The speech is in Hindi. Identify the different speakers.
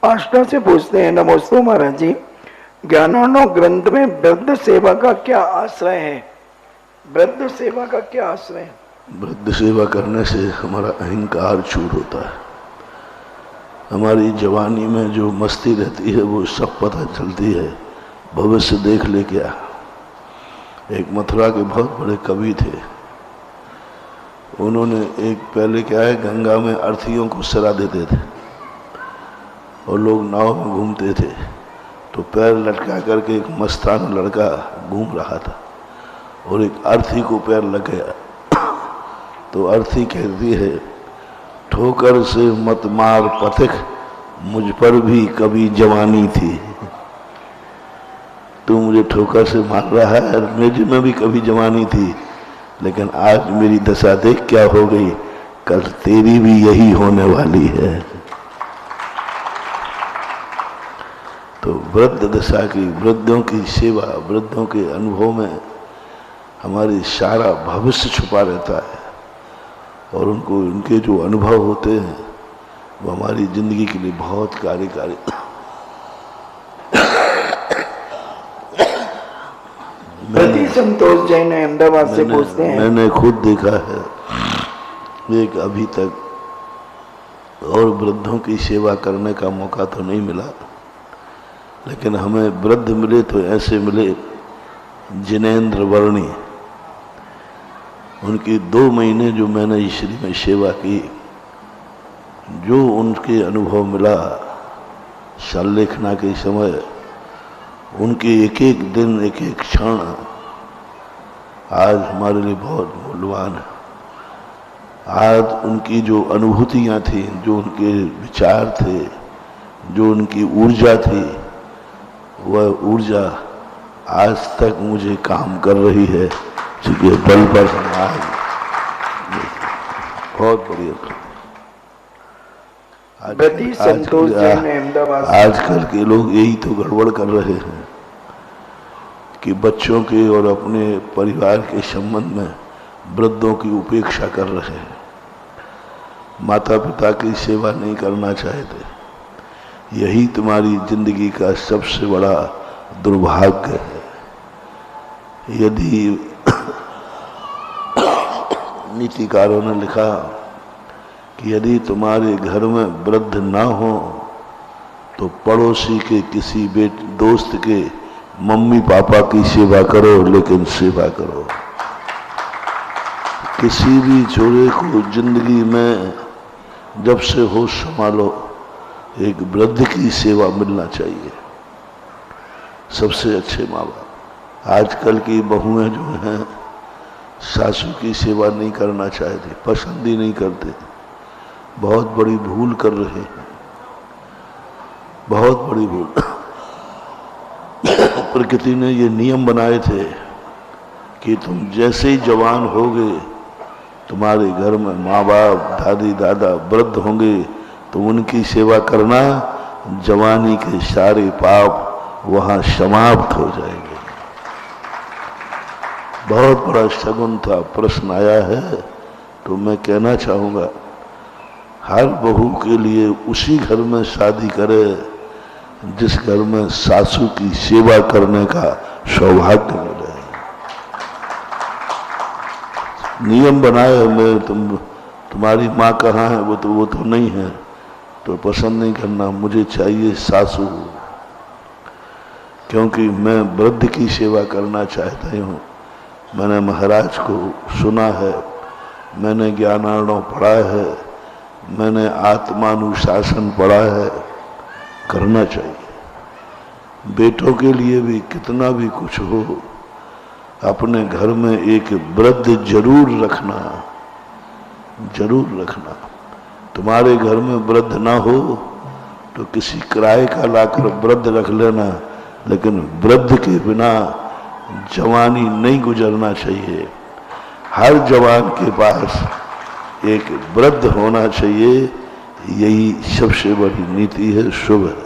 Speaker 1: आष्टा से पूछते हैं, नमोस्तु महाराज जी, ज्ञानार्णव ग्रंथ में वृद्ध सेवा का क्या आश्रय है? वृद्ध सेवा का क्या आश्रय है?
Speaker 2: वृद्ध सेवा करने से हमारा अहंकार चूर होता है। हमारी जवानी में जो मस्ती रहती है वो सब पता चलती है, भविष्य देख ले क्या। एक मथुरा के बहुत बड़े कवि थे, उन्होंने एक पहले क्या है, गंगा में अर्थियों को सरा देते थे और लोग नाव में घूमते थे, तो पैर लटका करके एक मस्तान लड़का घूम रहा था और एक अर्थी को पैर लग गया। तो अर्थी कहती है, ठोकर से मत मार पथिक, मुझ पर भी कभी जवानी थी। तू मुझे ठोकर से मार रहा है, मुझ में भी कभी जवानी थी, लेकिन आज मेरी दशा देख क्या हो गई, कल तेरी भी यही होने वाली है। तो वृद्ध दशा की, वृद्धों की सेवा, वृद्धों के अनुभव में हमारी सारा भविष्य छुपा रहता है और उनको, उनके जो अनुभव होते हैं वो हमारी जिंदगी के लिए बहुत कार्यकारी।
Speaker 1: संतोष जैन अहमदाबाद से पूछते हैं,
Speaker 2: मैंने खुद देखा है, एक अभी तक और वृद्धों की सेवा करने का मौका तो नहीं मिला, लेकिन हमें वृद्ध मिले तो ऐसे मिले, जिनेंद्र वर्णी। उनकी 2 महीने जो मैंने ईश्वरी में सेवा की, जो उनके अनुभव मिला संलेखना के समय, उनके एक एक दिन, एक एक क्षण आज हमारे लिए बहुत मूल्यवान है। आज उनकी जो अनुभूतियाँ थी, जो उनके विचार थे, जो उनकी ऊर्जा थी, वह ऊर्जा आज तक मुझे काम कर रही है, जिसके बल पर आज बहुत बढ़िया। आजकल के लोग यही तो गड़बड़ कर रहे हैं कि बच्चों के और अपने परिवार के संबंध में वृद्धों की उपेक्षा कर रहे हैं, माता पिता की सेवा नहीं करना चाहते। यही तुम्हारी जिंदगी का सबसे बड़ा दुर्भाग्य है। यदि नीतिकारों ने लिखा कि यदि तुम्हारे घर में वृद्ध ना हो तो पड़ोसी के किसी दोस्त के मम्मी पापा की सेवा करो, लेकिन सेवा करो। किसी भी छोरे को जिंदगी में जब से होश संभालो, एक वृद्ध की सेवा मिलना चाहिए। सबसे अच्छे माँ बाप। आजकल की बहुएं जो हैं सासू की सेवा नहीं करना चाहती, पसंद ही नहीं करते, बहुत बड़ी भूल कर रहे हैं, बहुत बड़ी भूल। प्रकृति ने ये नियम बनाए थे कि तुम जैसे ही जवान होगे, तुम्हारे घर में माँ बाप, दादी दादा वृद्ध होंगे, तो उनकी सेवा करना, जवानी के सारे पाप वहां समाप्त हो जाएंगे। बहुत बड़ा शगुन था। प्रश्न आया है तो मैं कहना चाहूँगा, हर बहू के लिए उसी घर में शादी करे जिस घर में सासू की सेवा करने का सौभाग्य मिले। नियम बनाए मैं तुम्हारी माँ कहाँ है, वो तो नहीं है, तो पसंद नहीं करना, मुझे चाहिए सासू, क्योंकि मैं वृद्ध की सेवा करना चाहता हूँ। मैंने महाराज को सुना है, मैंने ज्ञानार्णव पढ़ा है, मैंने आत्मानुशासन पढ़ा है, करना चाहिए। बेटों के लिए भी कितना भी कुछ हो, अपने घर में एक वृद्ध जरूर रखना, जरूर रखना। तुम्हारे घर में वृद्ध ना हो तो किसी किराए का लाकर वृद्ध रख लेना, लेकिन वृद्ध के बिना जवानी नहीं गुजरना चाहिए। हर जवान के पास एक वृद्ध होना चाहिए, यही सबसे बड़ी नीति है। शुभ है।